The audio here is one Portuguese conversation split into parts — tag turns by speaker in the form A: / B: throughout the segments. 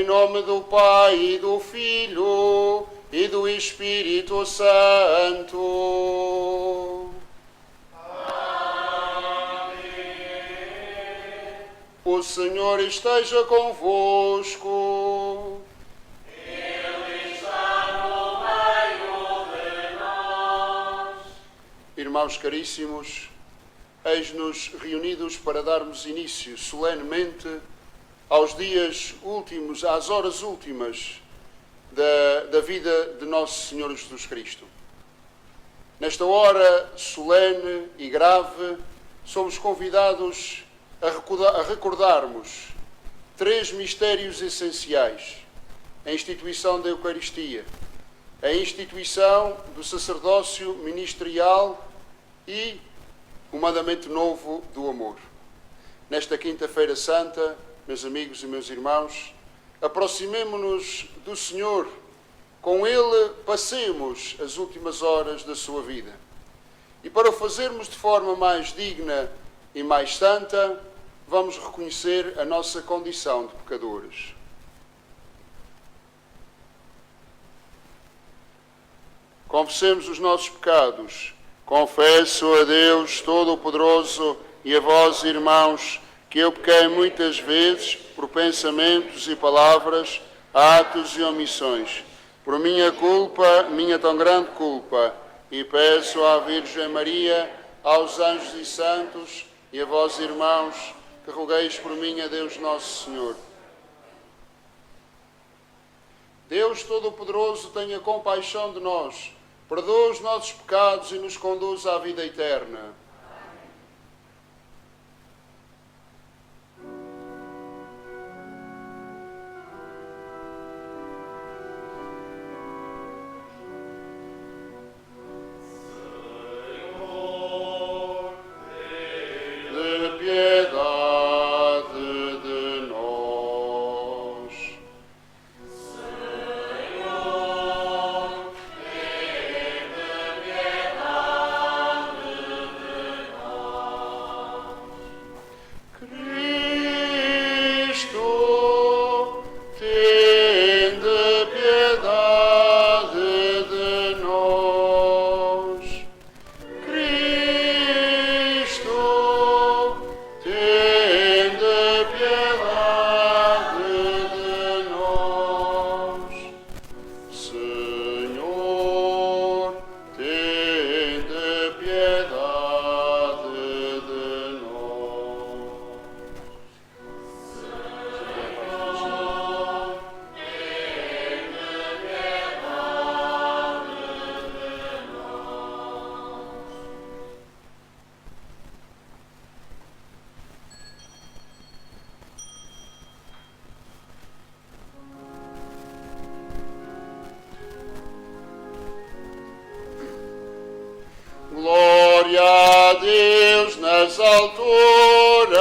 A: Em nome do Pai, e do Filho, e do Espírito Santo. O Senhor esteja convosco.
B: Ele está no meio de nós.
A: Irmãos caríssimos, eis-nos reunidos para darmos início solenemente aos dias últimos, às horas últimas da vida de Nosso Senhor Jesus Cristo. Nesta hora solene e grave, somos convidados a recordarmos três mistérios essenciais: a instituição da Eucaristia, a instituição do sacerdócio ministerial e o mandamento novo do amor. Nesta Quinta-feira Santa, meus amigos e meus irmãos, aproximemo-nos do Senhor, com Ele passemos as últimas horas da sua vida. E para o fazermos de forma mais digna e mais santa, vamos reconhecer a nossa condição de pecadores. Confessemos os nossos pecados. Confesso a Deus Todo-Poderoso e a vós, irmãos, que eu pequei muitas vezes por pensamentos e palavras, atos e omissões. Por minha culpa, minha tão grande culpa, e peço à Virgem Maria, aos anjos e santos e a vós, irmãos, que rogueis por mim a Deus Nosso Senhor. Deus Todo-Poderoso, tenha compaixão de nós, perdoa os nossos pecados e nos conduz à vida eterna. Glória a Deus nas alturas.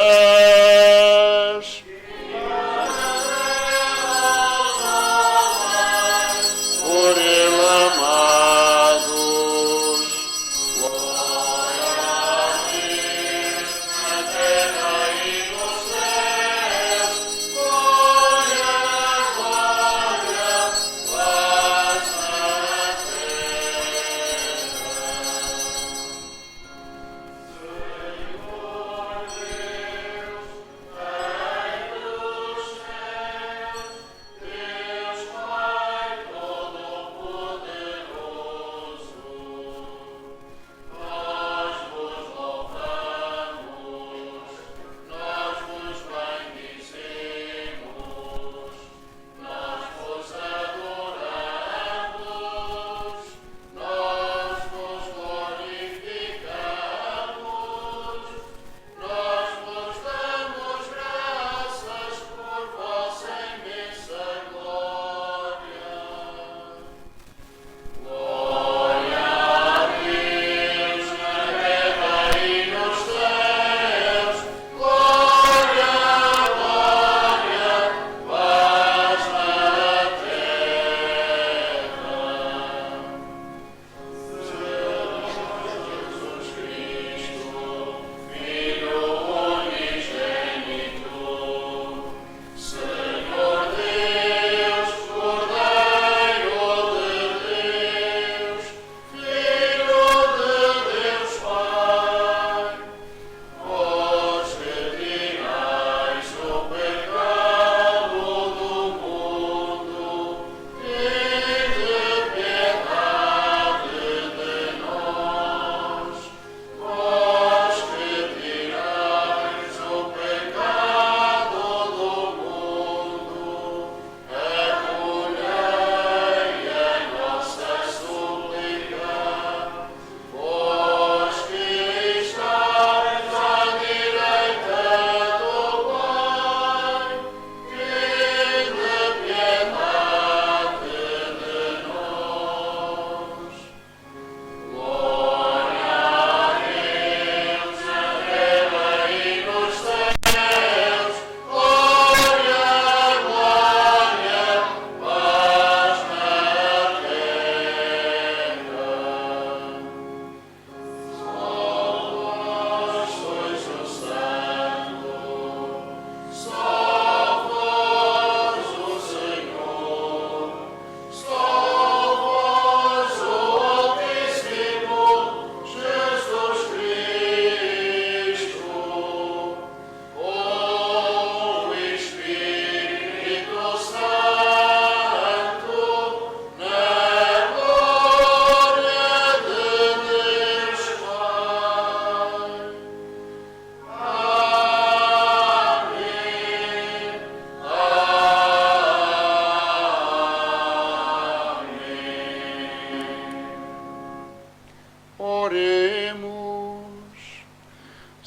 A: Por Ele amados. Glória a Deus na terra e nos céus. Glória, glória, paz na terra.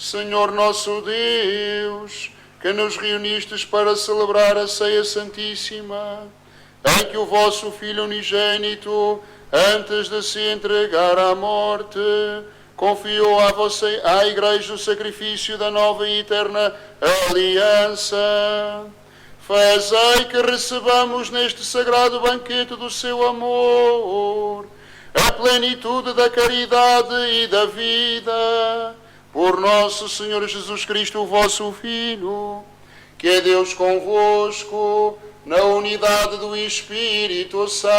A: Senhor nosso Deus, que nos reunistes para celebrar a ceia santíssima, em que o vosso Filho unigênito, antes de se entregar à morte, confiou à Igreja o sacrifício da nova e eterna aliança. Fazei que recebamos neste sagrado banquete do seu amor a plenitude da caridade e da vida, por nosso Senhor Jesus Cristo, o vosso Filho, que é Deus convosco, na unidade do Espírito Santo.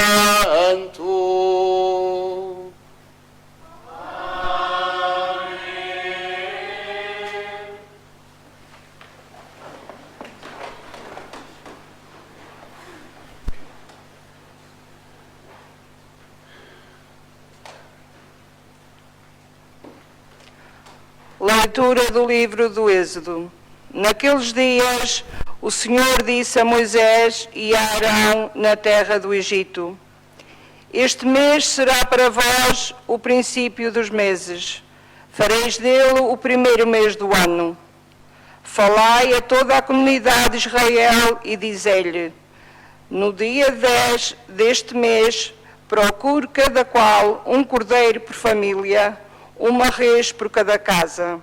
C: Leitura do livro do Êxodo. Naqueles dias, o Senhor disse a Moisés e a Arão na terra do Egito: Este mês será para vós o princípio dos meses. Fareis dele o primeiro mês do ano. Falai a toda a comunidade de Israel e dizei-lhe: No dia 10 deste mês, procure cada qual um cordeiro por família, uma res por cada casa.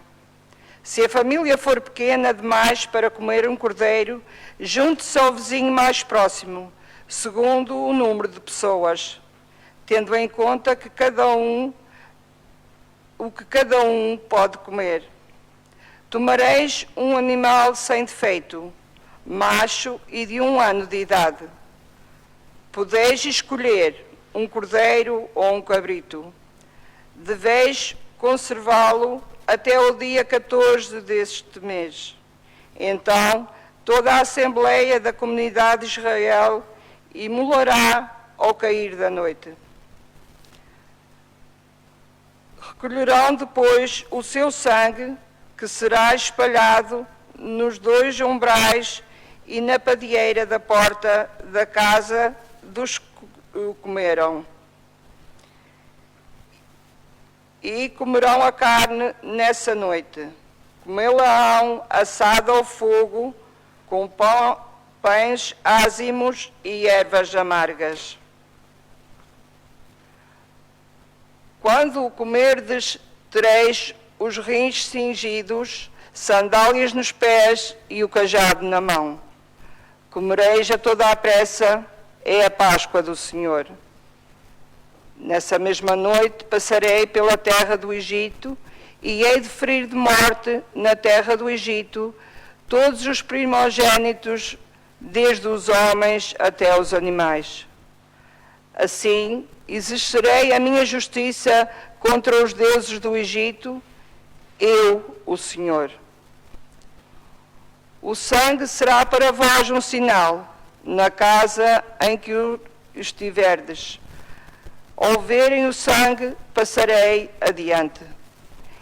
C: Se a família for pequena demais para comer um cordeiro, junte-se ao vizinho mais próximo, segundo o número de pessoas, tendo em conta o que cada um pode comer. Tomareis um animal sem defeito, macho e de 1 ano de idade. Podeis escolher um cordeiro ou um cabrito. Deveis conservá-lo até o dia 14 deste mês. Então, toda a Assembleia da Comunidade de Israel imolará ao cair da noite. Recolherão depois o seu sangue, que será espalhado nos 2 umbrais e na padieira da porta da casa dos que o comeram. E comerão a carne nessa noite. Comê-la-ão assada ao fogo, com pães ázimos e ervas amargas. Quando o comerdes, tereis os rins cingidos, sandálias nos pés e o cajado na mão. Comereis a toda a pressa, é a Páscoa do Senhor. Nessa mesma noite passarei pela terra do Egito e hei de ferir de morte na terra do Egito todos os primogênitos, desde os homens até os animais. Assim exercerei a minha justiça contra os deuses do Egito, eu, o Senhor. O sangue será para vós um sinal na casa em que o estiverdes. Ao verem o sangue, passarei adiante,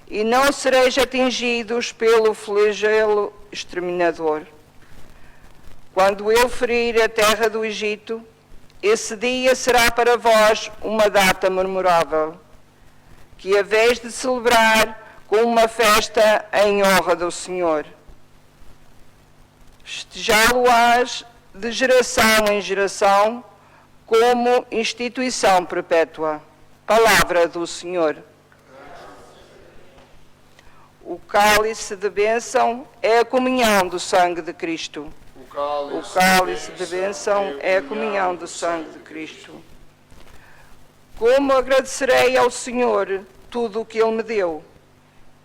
C: e não sereis atingidos pelo flagelo exterminador. Quando eu ferir a terra do Egito, esse dia será para vós uma data memorável, que haveis de celebrar com uma festa em honra do Senhor. Festejá-lo-ás de geração em geração, como instituição perpétua. Palavra do Senhor. O cálice de bênção é a comunhão do sangue de Cristo. O cálice de bênção é a comunhão do sangue de Cristo. Como agradecerei ao Senhor tudo o que Ele me deu?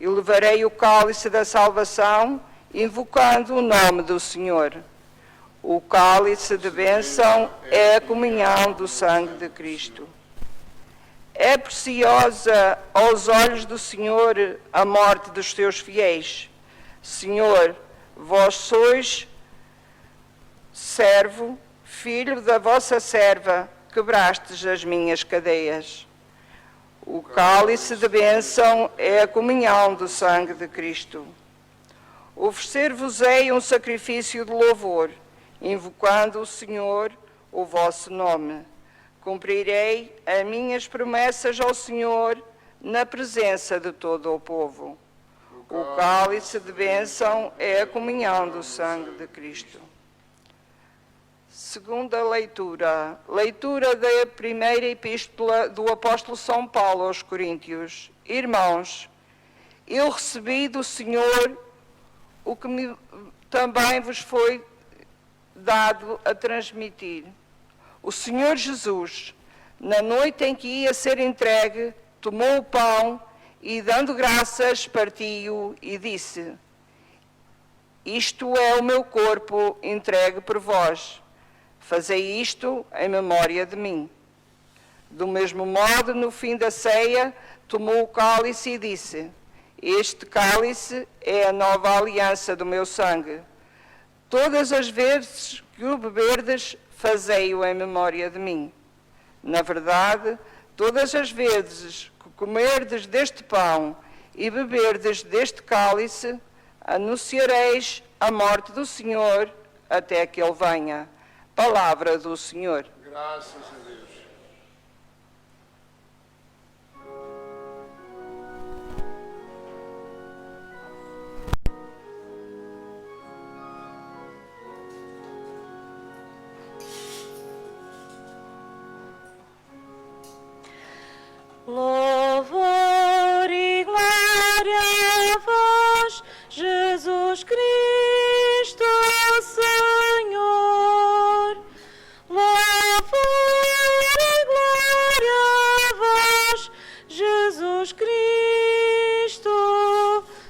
C: E levarei o cálice da salvação, invocando o nome do Senhor. O cálice de bênção é a comunhão do sangue de Cristo. É preciosa aos olhos do Senhor a morte dos teus fiéis. Senhor, vós sois servo, filho da vossa serva, quebrastes as minhas cadeias. O cálice de bênção é a comunhão do sangue de Cristo. Oferecer-vos-ei um sacrifício de louvor, invocando o Senhor, o vosso nome. Cumprirei as minhas promessas ao Senhor na presença de todo o povo. O cálice de bênção é a comunhão do sangue de Cristo. Segunda leitura. Leitura da primeira epístola do apóstolo São Paulo aos Coríntios. Irmãos, eu recebi do Senhor o que também vos foi dado a transmitir. O Senhor Jesus, na noite em que ia ser entregue, tomou o pão e, dando graças, partiu e disse: Isto é o meu corpo entregue por vós. Fazei isto em memória de mim. Do mesmo modo, no fim da ceia, tomou o cálice e disse: Este cálice é a nova aliança do meu sangue. Todas as vezes que o beberdes, fazei-o em memória de mim. Na verdade, todas as vezes que comerdes deste pão e beberdes deste cálice, anunciareis a morte do Senhor até que Ele venha. Palavra do Senhor.
A: Graças a Deus.
B: Louvor e glória a vós, Jesus Cristo, Senhor. Louvor e glória a vós, Jesus Cristo,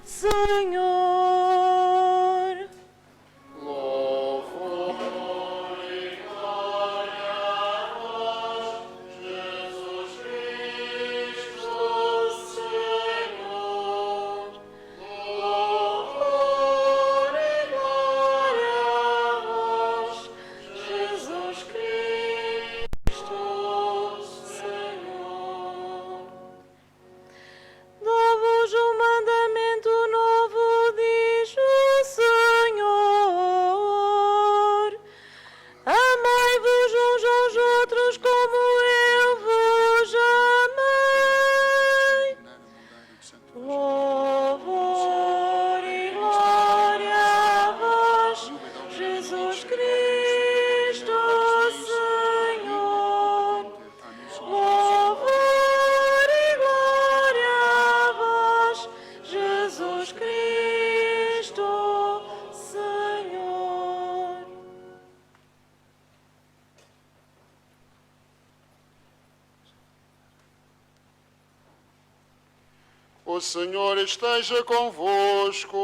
B: Senhor.
A: Louvor e glória a vós, Jesus Cristo, Senhor. Louvor e glória a vós,
B: Jesus Cristo, Senhor. Dou-vos um mandamento novo, diz o Senhor. Amai-vos uns aos outros como eu vos amei. Louvor e glória a vós, Jesus Cristo, Senhor. Louvor e glória a vós, Jesus Cristo, Senhor.
A: O Senhor esteja convosco.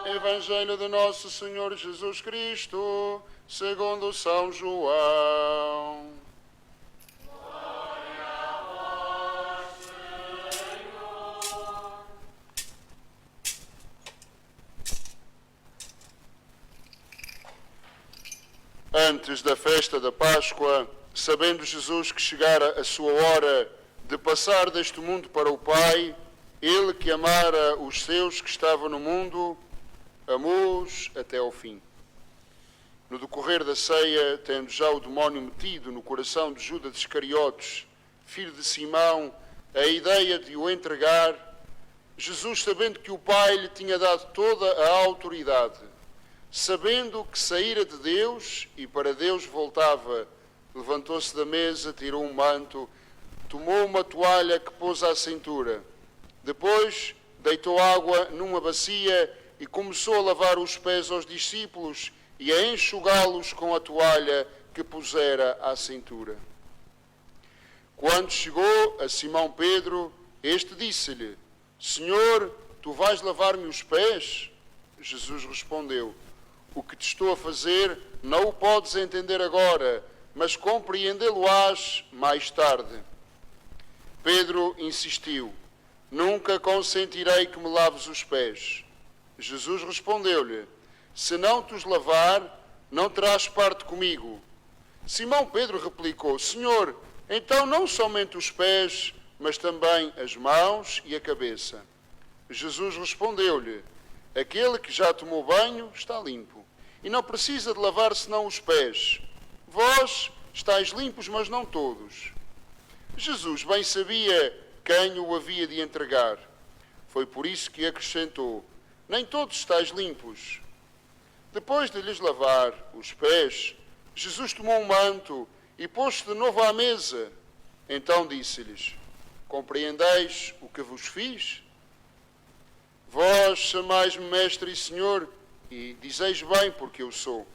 A: Evangelho de Nosso Senhor Jesus Cristo, segundo São João. Antes da festa da Páscoa, sabendo Jesus que chegara a sua hora de passar deste mundo para o Pai, ele que amara os seus que estavam no mundo, amou-os até ao fim. No decorrer da ceia, tendo já o demónio metido no coração de Judas Iscariotes, filho de Simão, a ideia de o entregar, Jesus, sabendo que o Pai lhe tinha dado toda a autoridade, sabendo que saíra de Deus e para Deus voltava, levantou-se da mesa, tirou um manto, tomou uma toalha que pôs à cintura. Depois deitou água numa bacia e começou a lavar os pés aos discípulos e a enxugá-los com a toalha que pusera à cintura. Quando chegou a Simão Pedro, este disse-lhe: Senhor, tu vais lavar-me os pés? Jesus respondeu: O que te estou a fazer não o podes entender agora, mas compreendê-lo-ás mais tarde. Pedro insistiu: Nunca consentirei que me laves os pés. Jesus respondeu-lhe: Se não te os lavar, não terás parte comigo. Simão Pedro replicou: Senhor, então não somente os pés, mas também as mãos e a cabeça. Jesus respondeu-lhe: Aquele que já tomou banho está limpo, e não precisa de lavar senão os pés. Vós estáis limpos, mas não todos. Jesus bem sabia quem o havia de entregar. Foi por isso que acrescentou: nem todos estáis limpos. Depois de lhes lavar os pés, Jesus tomou um manto e pôs-se de novo à mesa. Então disse-lhes: compreendeis o que vos fiz? Vós chamais-me mestre e senhor, e dizeis bem, porque eu sou.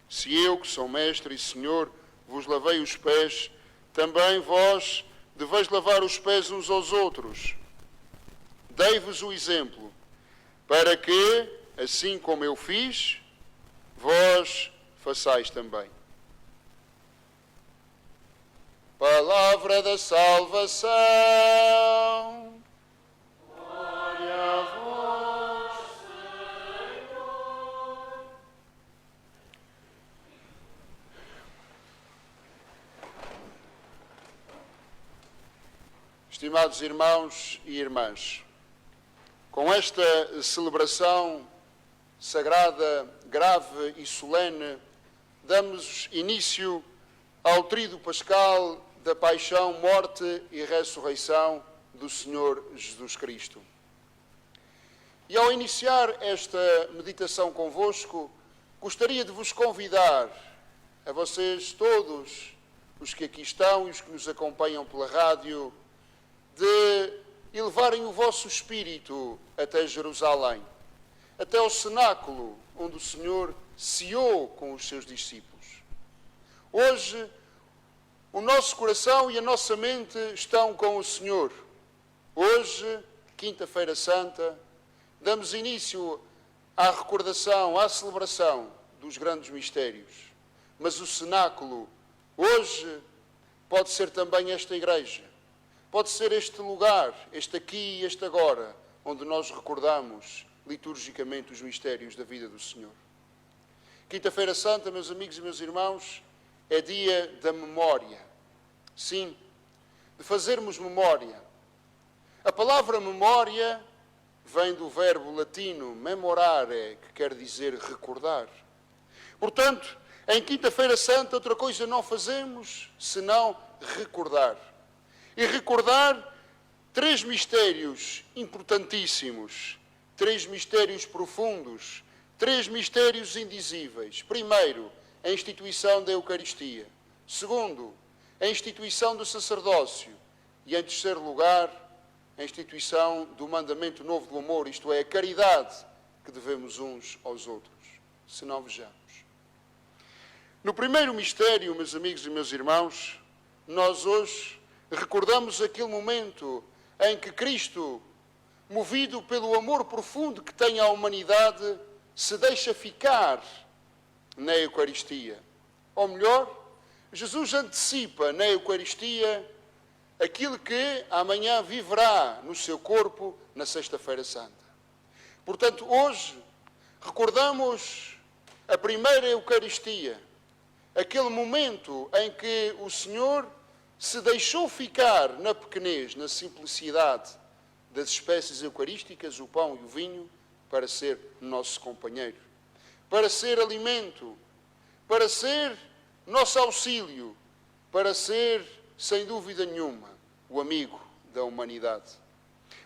A: Se eu, que sou mestre e senhor, vos lavei os pés, também vós deveis lavar os pés uns aos outros. Dei-vos o exemplo, para que, assim como eu fiz, vós façais também. Palavra da salvação. Glória a vós, Senhor. Estimados irmãos e irmãs, com esta celebração sagrada, grave e solene, damos início ao tríduo pascal da paixão, morte e ressurreição do Senhor Jesus Cristo. E ao iniciar esta meditação convosco, gostaria de vos convidar, a vocês todos, os que aqui estão e os que nos acompanham pela rádio, de elevarem o vosso espírito até Jerusalém, até ao cenáculo onde o Senhor ceou com os seus discípulos. Hoje, o nosso coração e a nossa mente estão com o Senhor. Hoje, Quinta-feira Santa, damos início à recordação, à celebração dos grandes mistérios. Mas o cenáculo, hoje, pode ser também esta igreja. Pode ser este lugar, este aqui e este agora, onde nós recordamos liturgicamente os mistérios da vida do Senhor. Quinta-feira Santa, meus amigos e meus irmãos, é dia da memória. Sim, de fazermos memória. A palavra memória vem do verbo latino memorare, que quer dizer recordar. Portanto, em Quinta-feira Santa, outra coisa não fazemos senão recordar. E recordar três mistérios importantíssimos, três mistérios profundos, três mistérios indizíveis. Primeiro, a instituição da Eucaristia. Segundo, a instituição do sacerdócio. E, em terceiro lugar, a instituição do mandamento novo do amor, isto é, a caridade que devemos uns aos outros. Se não, vejamos. No primeiro mistério, meus amigos e meus irmãos, nós hoje recordamos aquele momento em que Cristo, movido pelo amor profundo que tem à humanidade, se deixa ficar na Eucaristia. Ou melhor, Jesus antecipa na Eucaristia aquilo que amanhã viverá no seu corpo na Sexta-feira Santa. Portanto, hoje recordamos a primeira Eucaristia, aquele momento em que o Senhor se deixou ficar na pequenez, na simplicidade das espécies eucarísticas, o pão e o vinho, para ser nosso companheiro, para ser alimento, para ser nosso auxílio, para ser, sem dúvida nenhuma, o amigo da humanidade.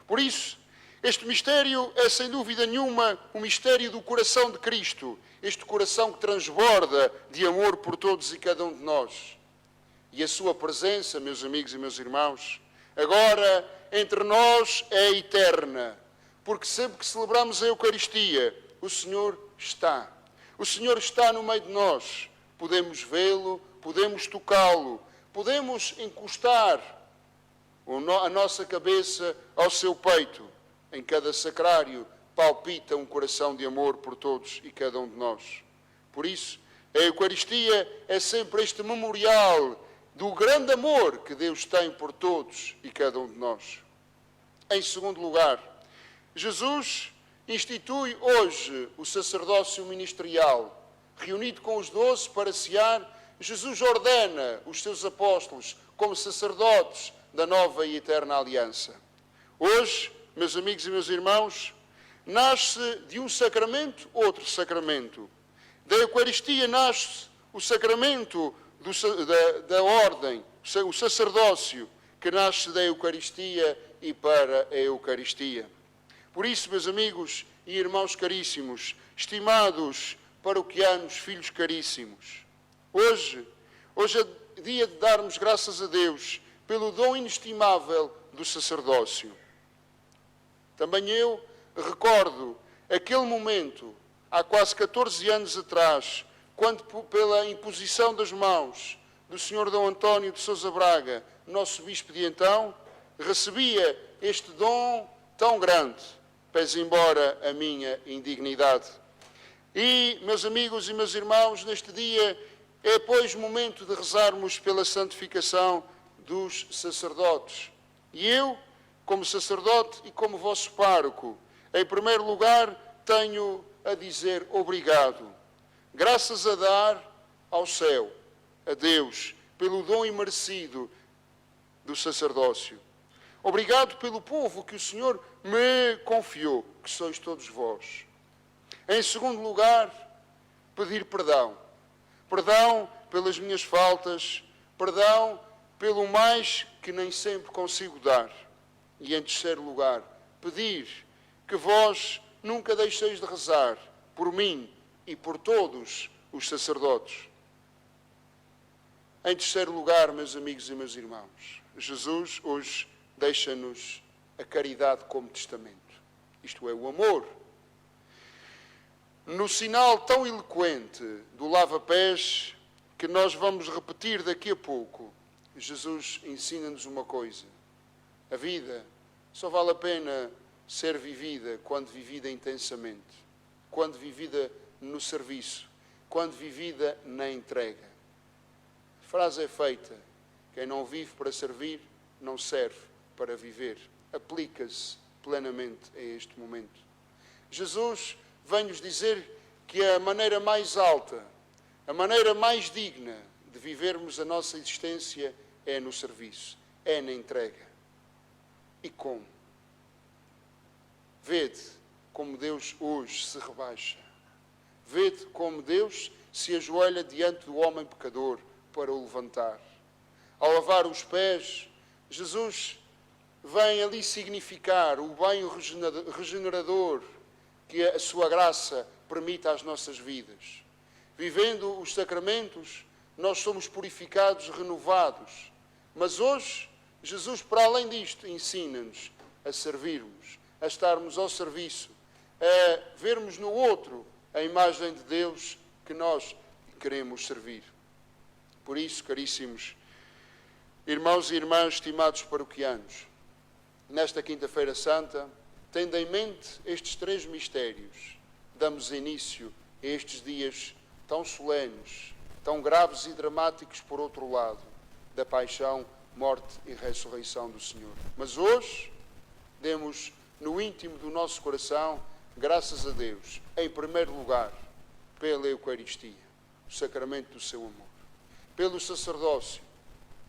A: Por isso, este mistério é, sem dúvida nenhuma, o mistério do coração de Cristo, este coração que transborda de amor por todos e cada um de nós. E a sua presença, meus amigos e meus irmãos, agora entre nós é eterna, porque sempre que celebramos a Eucaristia, o Senhor está. O Senhor está no meio de nós. Podemos vê-lo, podemos tocá-lo, podemos encostar a nossa cabeça ao seu peito. Em cada sacrário palpita um coração de amor por todos e cada um de nós. Por isso, a Eucaristia é sempre este memorial do grande amor que Deus tem por todos e cada um de nós. Em segundo lugar, Jesus institui hoje o sacerdócio ministerial. Reunido com os 12 para cear, Jesus ordena os seus apóstolos como sacerdotes da nova e eterna aliança. Hoje, meus amigos e meus irmãos, nasce de um sacramento outro sacramento. Da Eucaristia nasce o sacramento da ordem, o sacerdócio que nasce da Eucaristia e para a Eucaristia. Por isso, meus amigos e irmãos caríssimos, estimados paroquianos, filhos caríssimos, hoje é dia de darmos graças a Deus pelo dom inestimável do sacerdócio. Também eu recordo aquele momento, há quase 14 anos atrás, quando, pela imposição das mãos do Sr. Dom António de Sousa Braga, nosso bispo de então, recebia este dom tão grande, pese embora a minha indignidade. E, meus amigos e meus irmãos, neste dia é, pois, momento de rezarmos pela santificação dos sacerdotes. E eu, como sacerdote e como vosso pároco, em primeiro lugar, tenho a dizer obrigado. Graças a dar ao céu, a Deus, pelo dom imerecido do sacerdócio. Obrigado pelo povo que o Senhor me confiou, que sois todos vós. Em segundo lugar, pedir perdão. Perdão pelas minhas faltas, perdão pelo mais que nem sempre consigo dar. E em terceiro lugar, pedir que vós nunca deixeis de rezar por mim e por todos os sacerdotes. Em terceiro lugar, meus amigos e meus irmãos, Jesus hoje deixa-nos a caridade como testamento. Isto é, o amor. No sinal tão eloquente do lava-pés, que nós vamos repetir daqui a pouco, Jesus ensina-nos uma coisa. A vida só vale a pena ser vivida quando vivida intensamente, quando vivida no serviço, quando vivida na entrega. A frase é feita: quem não vive para servir, não serve para viver. Aplica-se plenamente a este momento. Jesus vem-nos dizer que a maneira mais alta, a maneira mais digna de vivermos a nossa existência é no serviço, é na entrega. E como? Vede como Deus hoje se rebaixa. Vede como Deus se ajoelha diante do homem pecador para o levantar. Ao lavar os pés, Jesus vem ali significar o banho regenerador que a sua graça permite às nossas vidas. Vivendo os sacramentos, nós somos purificados, renovados. Mas hoje, Jesus, para além disto, ensina-nos a servirmos, a estarmos ao serviço, a vermos no outro a imagem de Deus que nós queremos servir. Por isso, caríssimos irmãos e irmãs, estimados paroquianos, nesta Quinta-feira Santa, tendo em mente estes três mistérios, damos início a estes dias tão solenes, tão graves e dramáticos, por outro lado, da paixão, morte e ressurreição do Senhor. Mas hoje, demos no íntimo do nosso coração, graças a Deus, em primeiro lugar, pela Eucaristia, o sacramento do seu amor, pelo sacerdócio,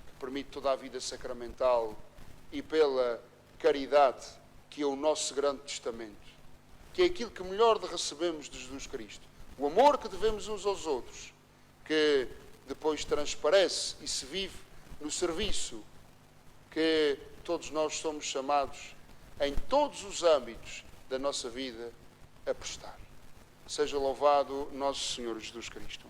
A: que permite toda a vida sacramental, e pela caridade, que é o nosso grande testamento, que é aquilo que melhor recebemos de Jesus Cristo. O amor que devemos uns aos outros, que depois transparece e se vive no serviço que todos nós somos chamados, em todos os âmbitos da nossa vida, a prestar. Seja louvado nosso Senhor Jesus Cristo.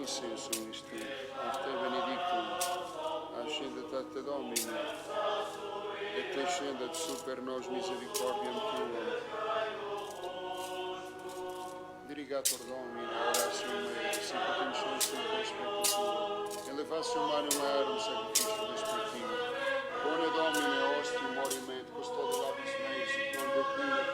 A: incenso ministri, ante benedictum, ascendat ad Domini, et ascendat super nos misericordiam Tuam. Dirigator Domini, oratio mea, sicut in census conspectus Tuo, elevatio manum aerum sacrificio despectimo. Bone Domine, ostium morim et custode labis meis, et non declinet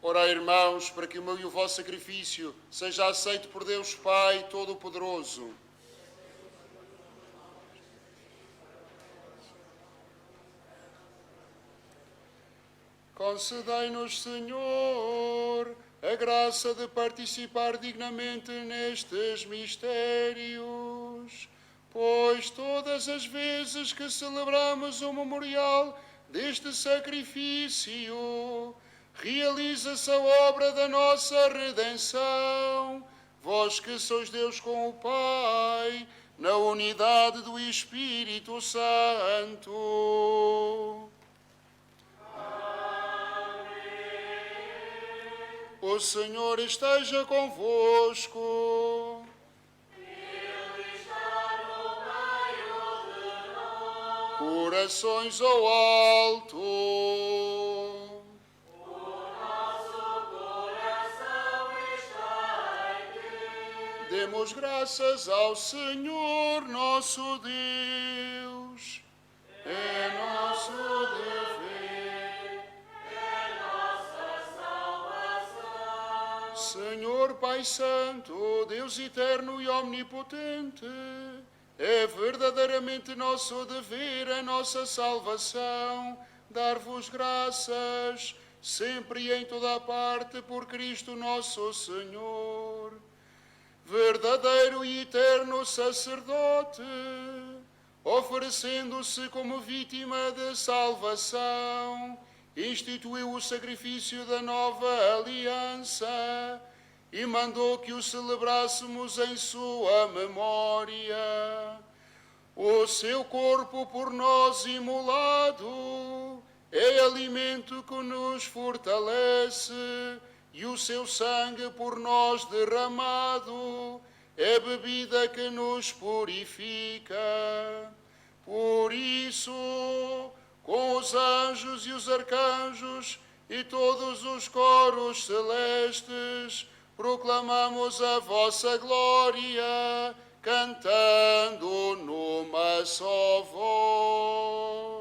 A: Orai, irmãos, para que o meu e o vosso sacrifício seja aceito por Deus Pai Todo-Poderoso. Concedei-nos, Senhor, a graça de participar dignamente nestes mistérios, pois todas as vezes que celebramos o memorial deste sacrifício, realiza-se a obra da nossa redenção. Vós que sois Deus com o Pai, na unidade do Espírito Santo. O Senhor esteja convosco.
B: Ele está no meio de nós.
A: Corações ao alto. Demos graças ao Senhor nosso Deus. É nosso dever.
B: É nossa salvação.
A: Senhor Pai Santo, Deus eterno e omnipotente, é verdadeiramente nosso dever, a nossa salvação, dar-vos graças, sempre e em toda a parte, por Cristo nosso Senhor, verdadeiro e eterno sacerdote, oferecendo-se como vítima de salvação, instituiu o sacrifício da nova aliança e mandou que o celebrássemos em sua memória. O seu corpo por nós imolado é alimento que nos fortalece, e o seu sangue por nós derramado é bebida que nos purifica. Por isso, com os anjos e os arcanjos e todos os coros celestes, proclamamos a vossa glória, cantando numa só voz.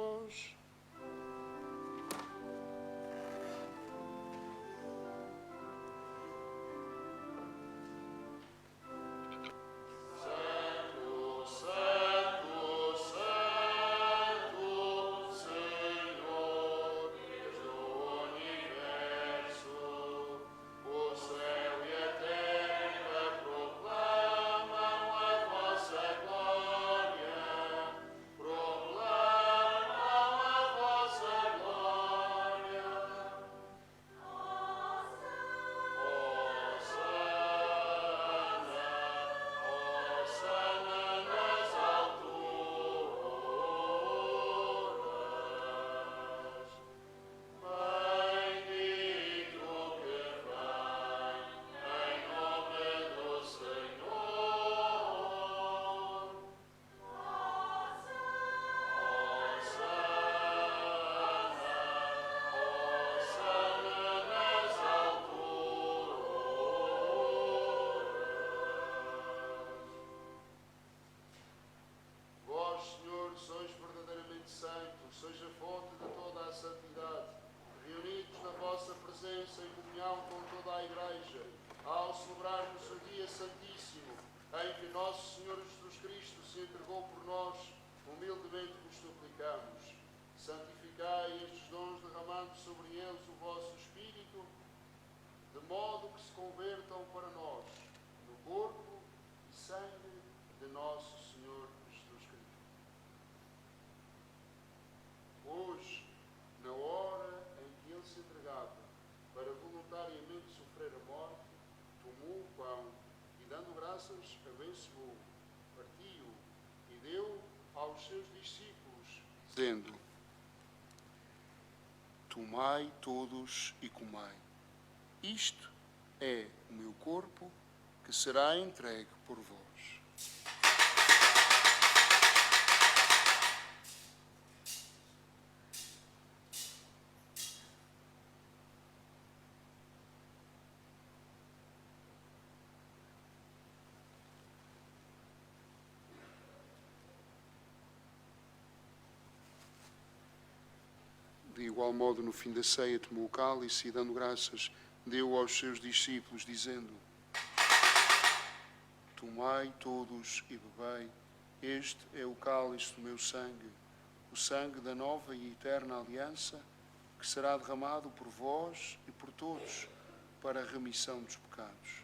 B: Proclamam
A: ao celebrarmos o dia santíssimo, em que nosso Senhor Jesus Cristo se entregou por nós, humildemente vos suplicamos. Santificai estes dons, derramando sobre eles o vosso Espírito, de modo que se convertam para nós no corpo e sangue de nosso Senhor Jesus Cristo. Hoje, na hora em que ele se entregava para voluntariamente sofrer a morte, tomou o pão e, dando graças, abençoou, partiu e deu aos seus discípulos, dizendo: tomai todos e comei. Isto é o meu corpo, que será entregue por vós. De igual modo, no fim da ceia, tomou o cálice e, dando graças, deu aos seus discípulos, dizendo: tomai todos e bebei, este é o cálice do meu sangue, o sangue da nova e eterna aliança, que será derramado por vós e por todos para a remissão dos pecados.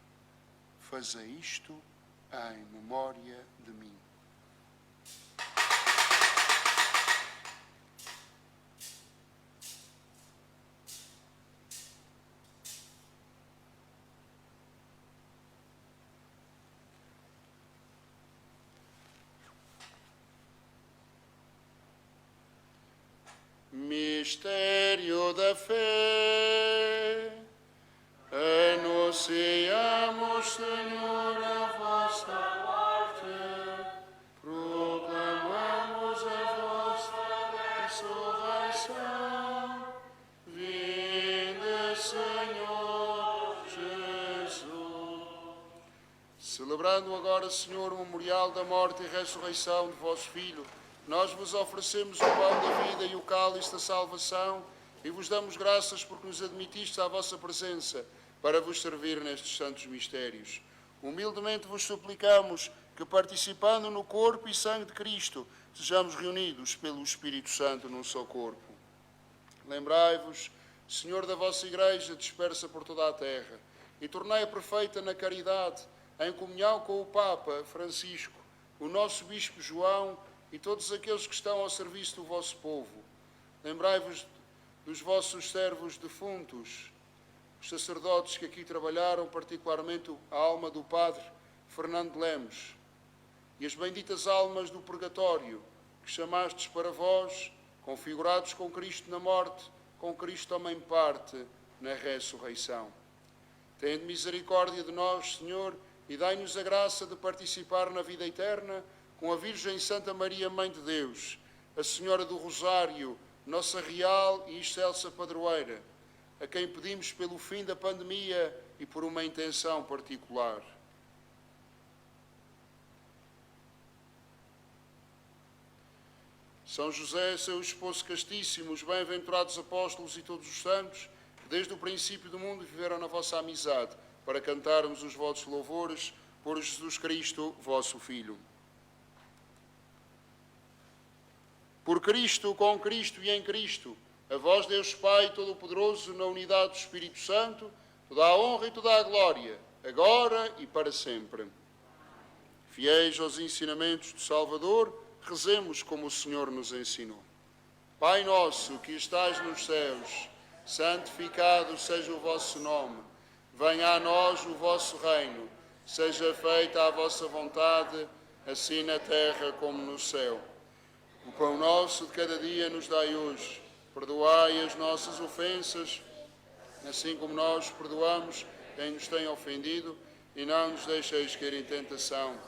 A: Fazei isto em memória de mim. Mistério da fé. Anunciamos, Senhor, a vossa morte, proclamamos a vossa ressurreição. Vinde, Senhor Jesus. Celebrando agora, Senhor, o memorial da morte e ressurreição de vosso Filho, nós vos oferecemos o pão da vida e o cálice da salvação e vos damos graças porque nos admitistes à vossa presença para vos servir nestes santos mistérios. Humildemente vos suplicamos que, participando no corpo e sangue de Cristo, sejamos reunidos pelo Espírito Santo num só corpo. Lembrai-vos, Senhor, da vossa Igreja dispersa por toda a terra e tornai-a perfeita na caridade, em comunhão com o Papa Francisco, o nosso Bispo João e todos aqueles que estão ao serviço do vosso povo. Lembrai-vos dos vossos servos defuntos, os sacerdotes que aqui trabalharam, particularmente a alma do Padre Fernando Lemos, e as benditas almas do purgatório, que chamastes para vós, configurados com Cristo na morte, com Cristo também parte na ressurreição. Tende misericórdia de nós, Senhor, e dai-nos a graça de participar na vida eterna com a Virgem Santa Maria, Mãe de Deus, a Senhora do Rosário, nossa real e excelsa padroeira, a quem pedimos pelo fim da pandemia e por uma intenção particular. São José, seu esposo castíssimo, os bem-aventurados apóstolos e todos os santos, que desde o princípio do mundo viveram na vossa amizade, para cantarmos os vossos louvores por Jesus Cristo, vosso Filho. Por Cristo, com Cristo e em Cristo, a vós, Deus Pai Todo-Poderoso, na unidade do Espírito Santo, toda a honra e toda a glória, agora e para sempre. Fiéis aos ensinamentos do Salvador, rezemos como o Senhor nos ensinou. Pai nosso, que estais nos céus, santificado seja o vosso nome. Venha a nós o vosso reino. Seja feita a vossa vontade, assim na terra como no céu. O pão nosso de cada dia nos dai hoje. Perdoai as nossas ofensas, assim como nós perdoamos quem nos tem ofendido, e não nos deixeis cair em tentação,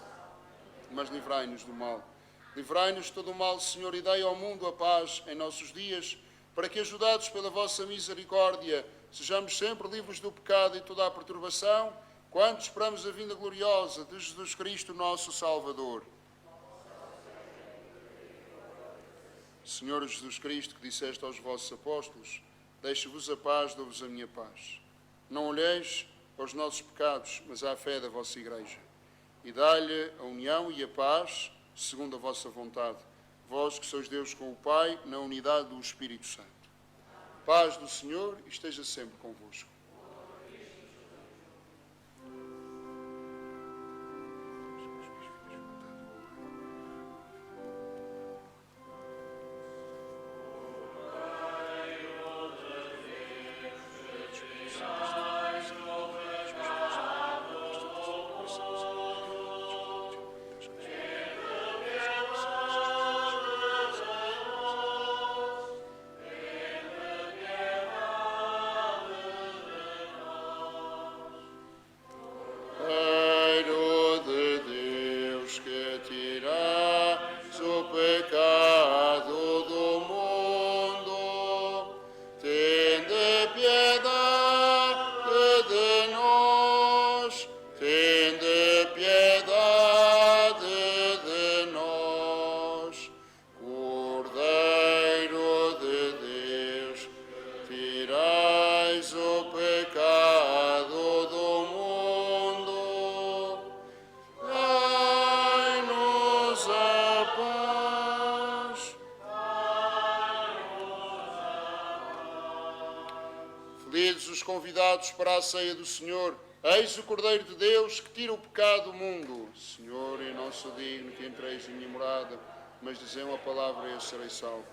A: mas livrai-nos do mal. Livrai-nos de todo o mal, Senhor, e dai ao mundo a paz em nossos dias, para que, ajudados pela vossa misericórdia, sejamos sempre livres do pecado e toda a perturbação, quando esperamos a vinda gloriosa de Jesus Cristo, nosso Salvador. Senhor Jesus Cristo, que disseste aos vossos apóstolos: deixe-vos a paz, dou-vos a minha paz. Não olheis aos nossos pecados, mas à fé da vossa Igreja. E dá-lhe a união e a paz, segundo a vossa vontade, vós que sois Deus com o Pai, na unidade do Espírito Santo. Paz do Senhor esteja sempre convosco. Felizes os convidados para a ceia do Senhor. Eis o Cordeiro de Deus que tira o pecado do mundo. Senhor, eu não sou digno que entreis em minha morada, mas dizei uma palavra e eu serei salvo.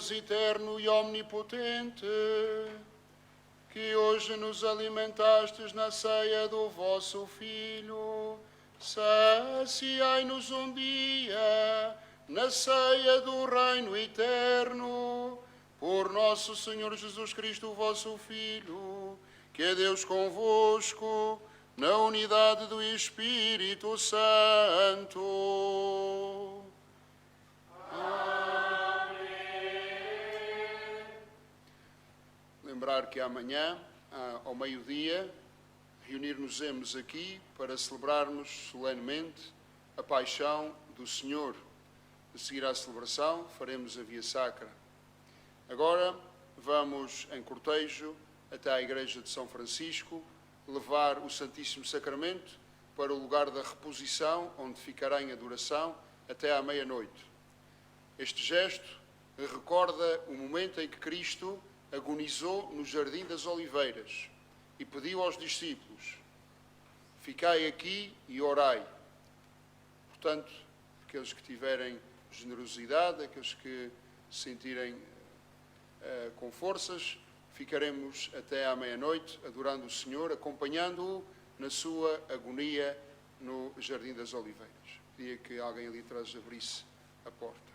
A: Deus eterno e omnipotente, que hoje nos alimentastes na ceia do vosso Filho, saciai-nos um dia na ceia do reino eterno, por nosso Senhor Jesus Cristo, vosso Filho, que é Deus convosco, na unidade do Espírito Santo. Lembrar que amanhã, ao meio-dia, reunir-nos-emos aqui para celebrarmos solenemente a paixão do Senhor. De seguir à celebração, faremos a Via Sacra. Agora, vamos em cortejo até à Igreja de São Francisco, levar o Santíssimo Sacramento para o lugar da reposição, onde ficará em adoração até à meia-noite. Este gesto recorda o momento em que Cristo agonizou no Jardim das Oliveiras e pediu aos discípulos: ficai aqui e orai. Portanto, aqueles que tiverem generosidade, aqueles que se sentirem com forças, ficaremos até à meia-noite adorando o Senhor, acompanhando-o na sua agonia no Jardim das Oliveiras. Pedia que alguém ali atrás abrisse a porta.